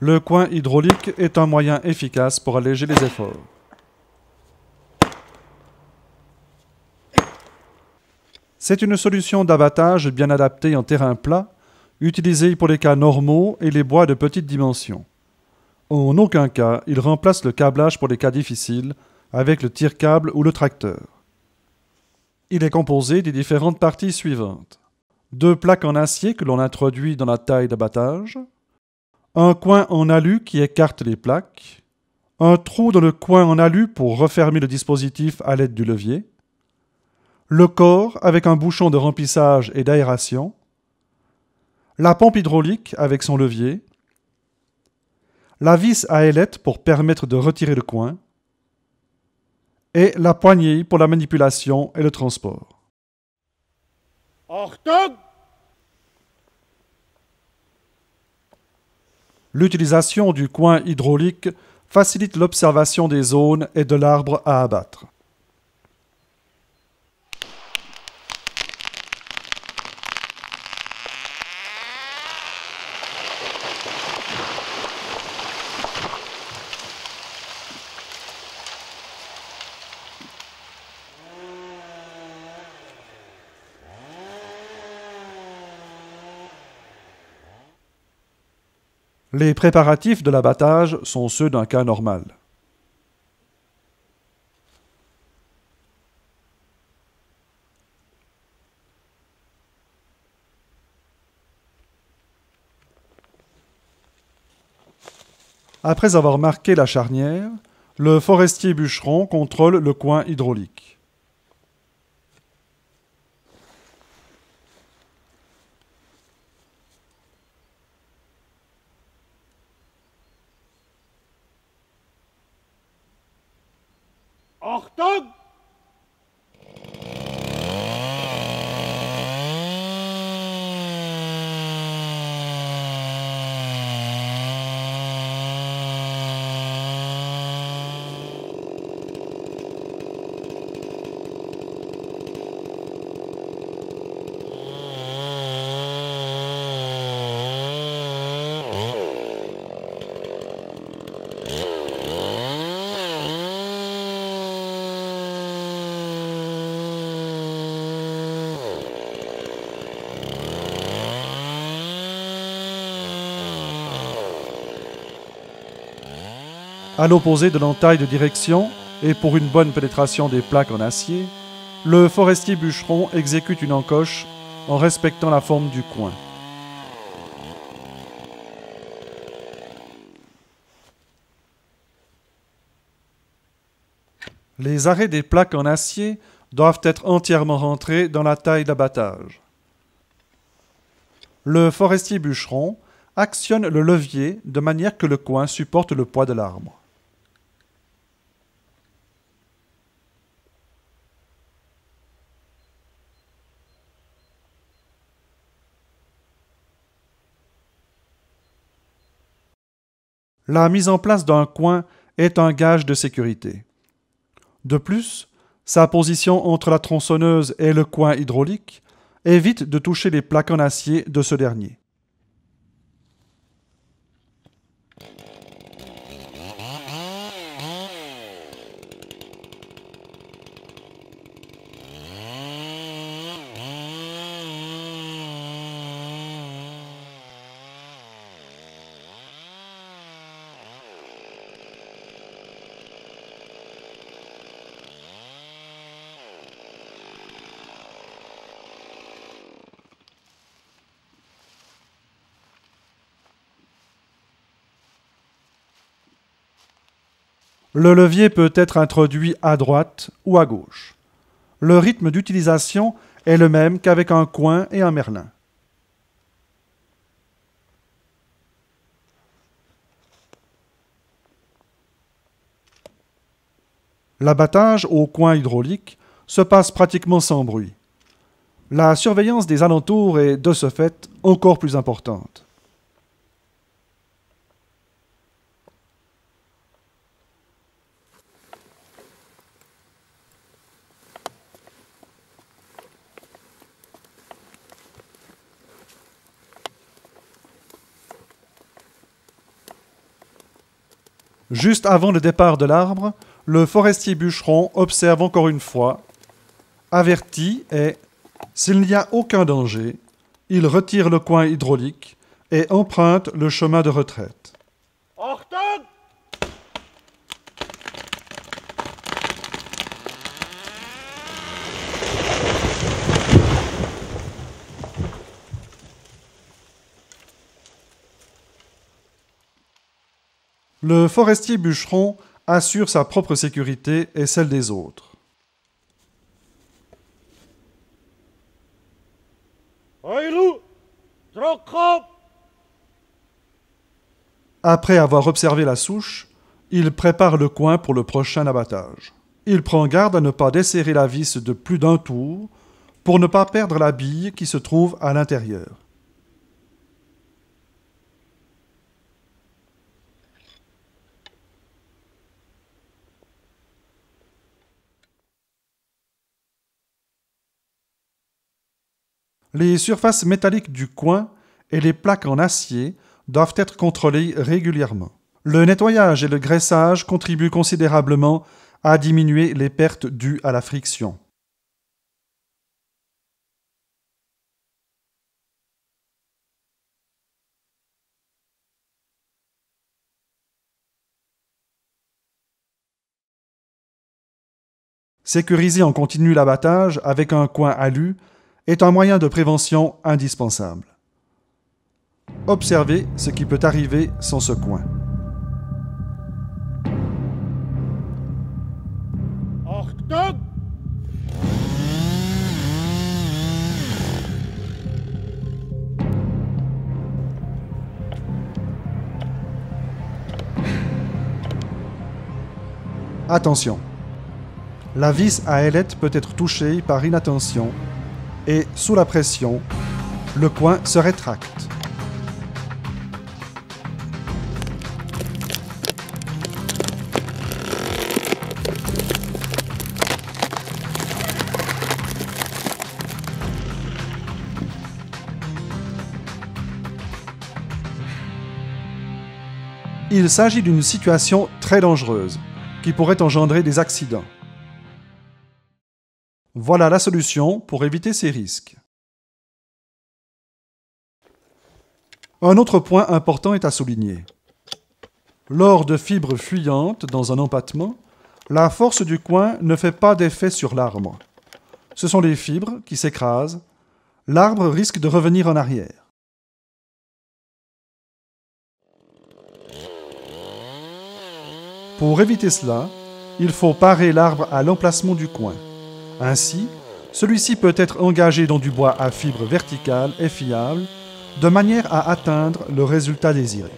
Le coin hydraulique est un moyen efficace pour alléger les efforts. C'est une solution d'abattage bien adaptée en terrain plat, utilisée pour les cas normaux et les bois de petite dimension. En aucun cas, il remplace le câblage pour les cas difficiles, avec le tire-câble ou le tracteur. Il est composé des différentes parties suivantes. 2 plaques en acier que l'on introduit dans la taille d'abattage, un coin en alu qui écarte les plaques, un trou dans le coin en alu pour refermer le dispositif à l'aide du levier, le corps avec un bouchon de remplissage et d'aération, la pompe hydraulique avec son levier, la vis à ailette pour permettre de retirer le coin, et la poignée pour la manipulation et le transport. Achtung! L'utilisation du coin hydraulique facilite l'observation des zones et de l'arbre à abattre. Les préparatifs de l'abattage sont ceux d'un cas normal. Après avoir marqué la charnière, le forestier bûcheron contrôle le coin hydraulique. Achtung! À l'opposé de l'entaille de direction, et pour une bonne pénétration des plaques en acier, le forestier bûcheron exécute une encoche en respectant la forme du coin. Les arrêts des plaques en acier doivent être entièrement rentrés dans la taille d'abattage. Le forestier bûcheron actionne le levier de manière que le coin supporte le poids de l'arbre. La mise en place d'un coin est un gage de sécurité. De plus, sa position entre la tronçonneuse et le coin hydraulique évite de toucher les plaques en acier de ce dernier. Le levier peut être introduit à droite ou à gauche. Le rythme d'utilisation est le même qu'avec un coin et un merlin. L'abattage au coin hydraulique se passe pratiquement sans bruit. La surveillance des alentours est, de ce fait, encore plus importante. Juste avant le départ de l'arbre, le forestier bûcheron observe encore une fois, avertit et, s'il n'y a aucun danger, il retire le coin hydraulique et emprunte le chemin de retraite. Achtung! Le forestier bûcheron assure sa propre sécurité et celle des autres. Après avoir observé la souche, il prépare le coin pour le prochain abattage. Il prend garde à ne pas desserrer la vis de plus d'un tour pour ne pas perdre la bille qui se trouve à l'intérieur. Les surfaces métalliques du coin et les plaques en acier doivent être contrôlées régulièrement. Le nettoyage et le graissage contribuent considérablement à diminuer les pertes dues à la friction. Sécuriser en continu l'abattage avec un coin alu est un moyen de prévention indispensable. Observez ce qui peut arriver sans ce coin. Achtung! Attention! La vis à ailette peut être touchée par inattention et, sous la pression, le coin se rétracte. Il s'agit d'une situation très dangereuse qui pourrait engendrer des accidents. Voilà la solution pour éviter ces risques. Un autre point important est à souligner. Lors de fibres fuyantes dans un empattement, la force du coin ne fait pas d'effet sur l'arbre. Ce sont les fibres qui s'écrasent. L'arbre risque de revenir en arrière. Pour éviter cela, il faut parer l'arbre à l'emplacement du coin. Ainsi, celui-ci peut être engagé dans du bois à fibres verticales et fiables, de manière à atteindre le résultat désiré.